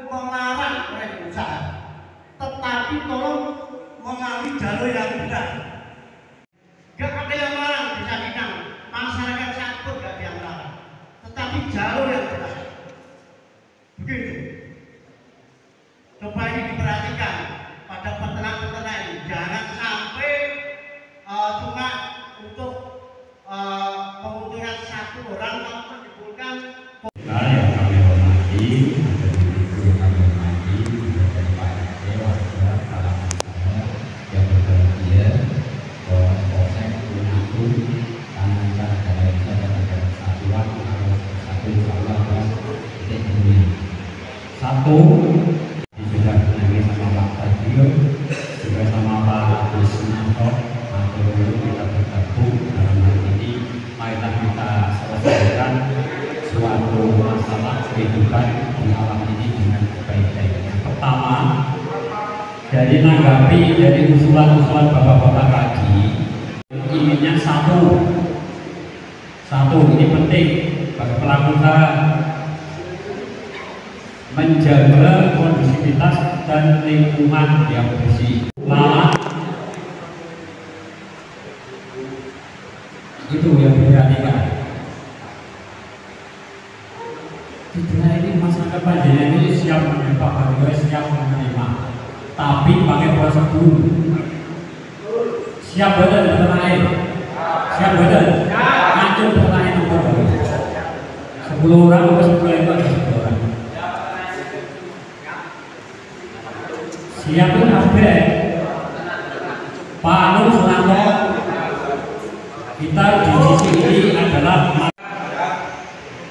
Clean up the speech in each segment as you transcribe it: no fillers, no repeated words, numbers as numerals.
melarang mereka usaha, tetapi tolong mengambil jalur yang benar. Gak ada yang melarang bisa bidang, masyarakat satu gak ada yang melarang, tetapi jalur yang benar. Begitu. Coba ini diperhatikan pada peternak-peternak ini, jangan sampai cuma untuk keuntungan satu orang tapi menimbulkan. Yang kami hormati, guru kami hormati, dari Pak RT, warga, kalangan saya yang berbahagia, bahwa Polsek Tulungagung, Tangan Negara Indonesia dan Negara Kesatuan atau satu insya Allah adalah titik ini. Satu, sudah menangis sama Pak Fadil, juga sama Pak Agus Nanto, atau dulu kita bergabung dalam hal ini, marilah kita selesaikan suatu masalah kehidupan di alam ini dengan sebaik-baiknya. Pertama, dari menanggapi dari usulan-usulan bapak-bapak tadi, inginnya satu ini penting bagi pelaku usaha, menjaga kondusivitas dan lingkungan yang bersih. Lalat itu yang diperhatikan. Sebenarnya ini masyarakat Panjenengan ini siap menerima, Pak siap menerima, tapi pakai prosedur. Siap badan beternak air, siap badan, ngancur beternak air nomor 10 orang atau 10 ekor ada 10 orang. Siap pun ada. Pak Anu Sunanto, kita di sisi ini adalah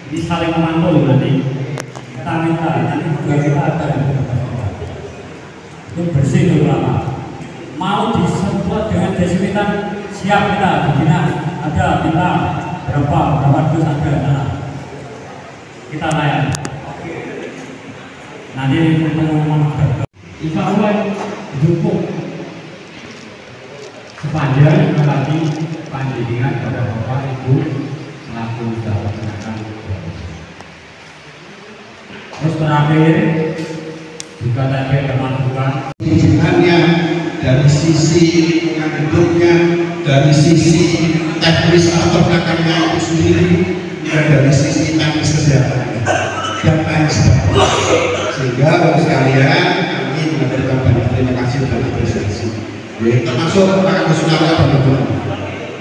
ini saling memantau nanti. Kita minta nanti juga kita ada itu bersih dulu lama. Mau disemprot dengan desinfektan siap kita di dinas ada minta berapa dus ada kita layani. Nanti untuk insya Allah dukung sepanjang lagi panjenengan pada bapak ibu melakukan usaha peternakan. Terus terakhir juga tadi ada masukan perizinannya dari sisi lingkungan hidupnya, dari sisi teknis peternakannya itu sendiri, dan dari sisi teknis kesehatannya dan lain sebagainya. Sehingga bagi sekalian kami mengaturkan banyak terima kasih dan apresiasi. Termasuk Pak Agus Sunarto benar-benar.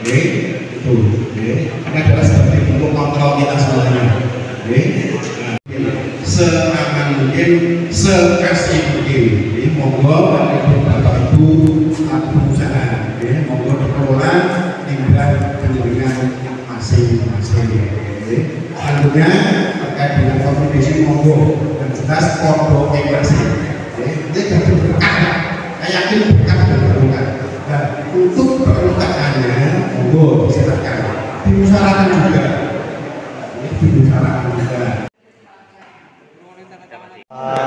Itu. Ini adalah sebagai bentuk kontrol kita semuanya. Seaman mungkin, sekasih mungkin. Monggo Bapak Ibu pengusaha, monggo dikelola tinggal penjaringan masing-masing. Selanjutnya terkait dengan kompetisi monggo dan jelas foto ikhlasnya. Ini jadi berkah. Saya yakin berkah dan berkah. Nah, untuk peruntukannya monggo silakan diusahakan juga. Diusahakan juga.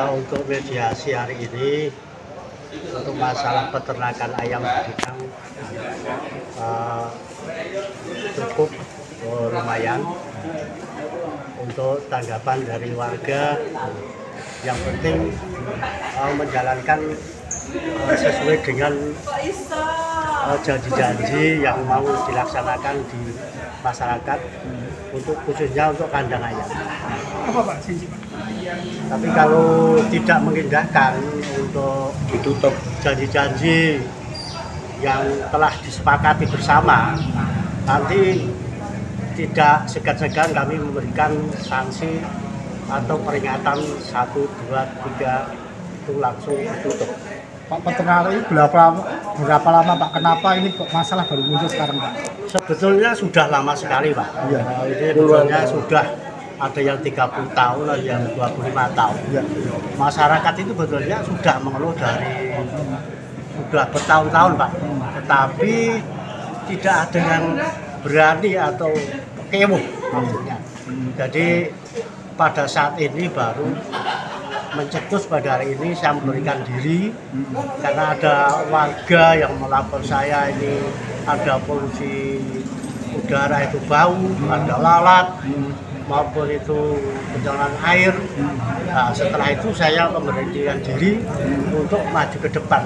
Untuk mediasi hari ini untuk masalah peternakan ayam bidang cukup lumayan. Untuk tanggapan dari warga, yang penting menjalankan sesuai dengan janji-janji yang mau dilaksanakan di masyarakat, untuk khususnya untuk kandang ayam. Apa Pak sih Pak? Tapi kalau tidak mengindahkan untuk ditutup janji-janji yang telah disepakati bersama, nanti tidak segan-segan kami memberikan sanksi atau peringatan 1, 2, 3 itu langsung ditutup. Pak peternak ini berapa lama Pak? Kenapa ini kok masalah baru muncul sekarang Pak? Sebetulnya sudah lama sekali Pak. Iya. Ini sebetulnya sudah ada yang 30 tahun, ada yang 25 tahun. Iya. Masyarakat itu sebetulnya sudah mengeluh dari sudah bertahun-tahun Pak. Tetapi tidak ada yang berani atau kewuh maksudnya. Jadi pada saat ini baru mencetus pada hari ini saya memberikan diri karena ada warga yang melapor saya ini ada polusi udara itu bau, ada lalat maupun itu pencemaran air. Nah, setelah itu saya memberanikan diri untuk maju ke depan,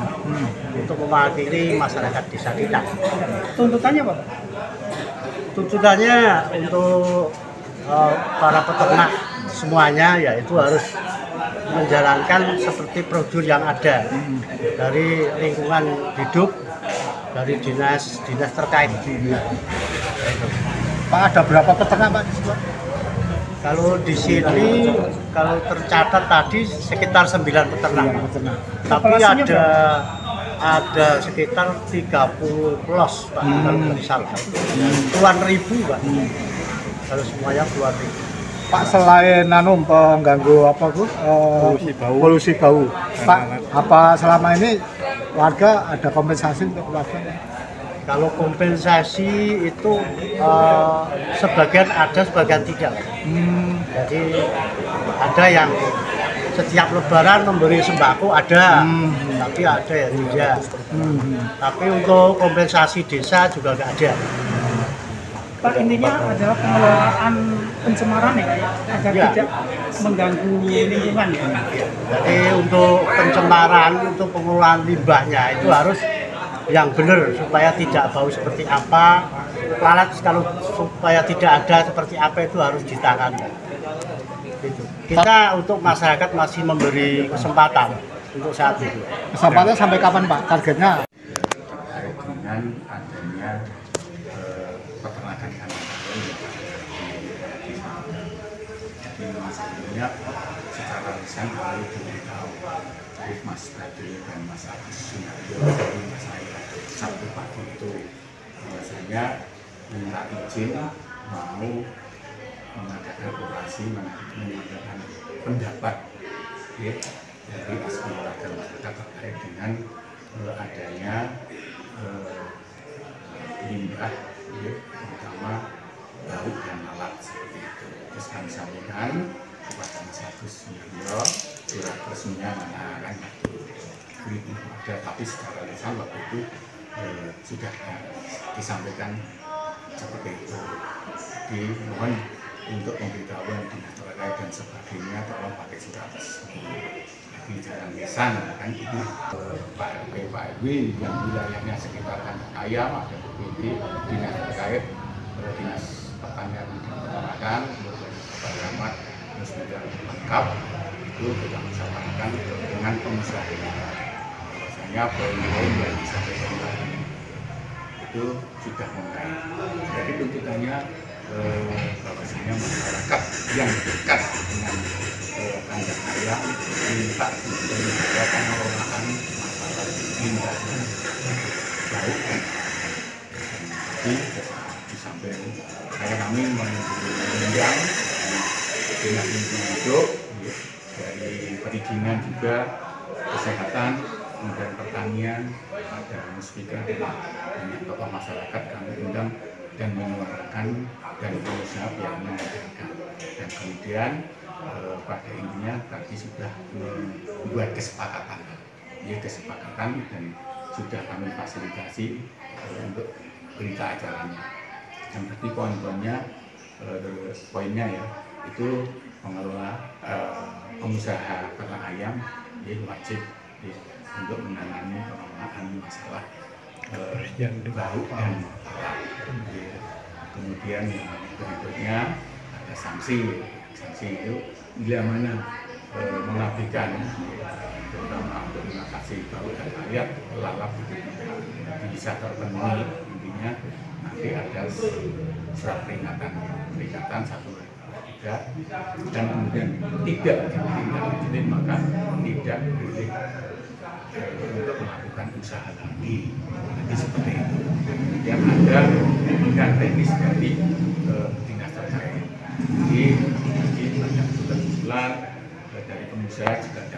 untuk mewakili masyarakat desa kita. Tuntutannya Pak? Tuntutannya untuk para peternak semuanya yaitu harus menjalankan seperti prosedur yang ada dari lingkungan hidup, dari dinas terkait. Pak, ada berapa peternak Pak di sini? Kalau di sini, kalau tercatat tadi sekitar 9 peternak. Tapi ada sekitar 30 plus Pak, kalau tidak salah. Puluhan ribu Pak. Kalau semuanya puluhan ribu. Pak, selain pengganggu apa Bu? Polusi bau. Pak, apa selama ini warga ada kompensasi untuk warga? Kalau kompensasi itu sebagian ada, sebagian tidak. Jadi ada yang setiap lebaran memberi sembako ada, tapi ada yang tidak. Tapi untuk kompensasi desa juga nggak ada. Pak, intinya adalah pengelolaan pencemaran ya, agar tidak mengganggu lingkungan ya. Jadi untuk pencemaran, untuk pengelolaan limbahnya itu harus yang benar supaya tidak bau seperti apa. Lalat kalau supaya tidak ada seperti apa itu harus ditangani. Gitu. Kita untuk masyarakat masih memberi kesempatan untuk saat itu. Kesempatannya sampai kapan Pak targetnya? Terkait dengan adanya peternakan kandang ayam di jadi sebelumnya secara lisan kami diberitahu oleh Mas Badri dan Mas Agus Sunaryo dari saya Sabtu pagi itu bahwasanya minta izin mau mengadakan operasi, mengadakan pendapat ya, dari aspirasi warga masyarakat terkait dengan adanya limbah ya, terutama bau dan lalat seperti itu. Terus kami sampaikan kepada Mas Agus Sunaryo surat resminya mengatakan itu ada, tapi secara lisan waktu itu sudah disampaikan seperti itu. Jadi mohon untuk pemberitahuan dinas terkait dan sebagainya tolong pakai surat resmi. Jadi jangan lisan kan itu Pak RW yang wilayahnya sekitar kandang ayam ada BPD, dinas terkait dinas pertanian dan peternakan, kemudian Bapak Rahmat terus juga lengkap itu kita musyawarahkan dengan pengusaha. Bahwasanya poin-poin yang disampaikan tadi itu sudah membaik. Jadi tuntutannya bahwasanya masyarakat yang dekat dengan kandang ayam minta untuk menjaga pengelolaan masalah limbahnya bau. Jadi di samping kami mengundang dinas lingkungan hidup dari perizinan juga kesehatan kemudian pertanian ada muspika banyak tokoh masyarakat kami undang dan menyuarakan dan pengusaha pihak mengajarkan dan kemudian pada intinya tadi sudah membuat kesepakatan dan sudah kami fasilitasi untuk berita acaranya. Yang berarti poinnya ya itu pengelola pengusaha ternak ayam wajib untuk menangani pengelolaan masalah bau dan lalat. Kemudian yang berikutnya ada sanksi itu bila mana mengabaikan terutama untuk mengatasi bau dan lalat itu bisa terpenuhi. Intinya nanti ada surat peringatan 1, 2, 3 dan kemudian tidak ditindaklanjuti maka tidak boleh untuk melakukan usaha lagi. Nanti seperti itu. Kemudian ada bimbingan teknis dari dinas terkait. Jadi banyak usulan dari pengusaha juga ada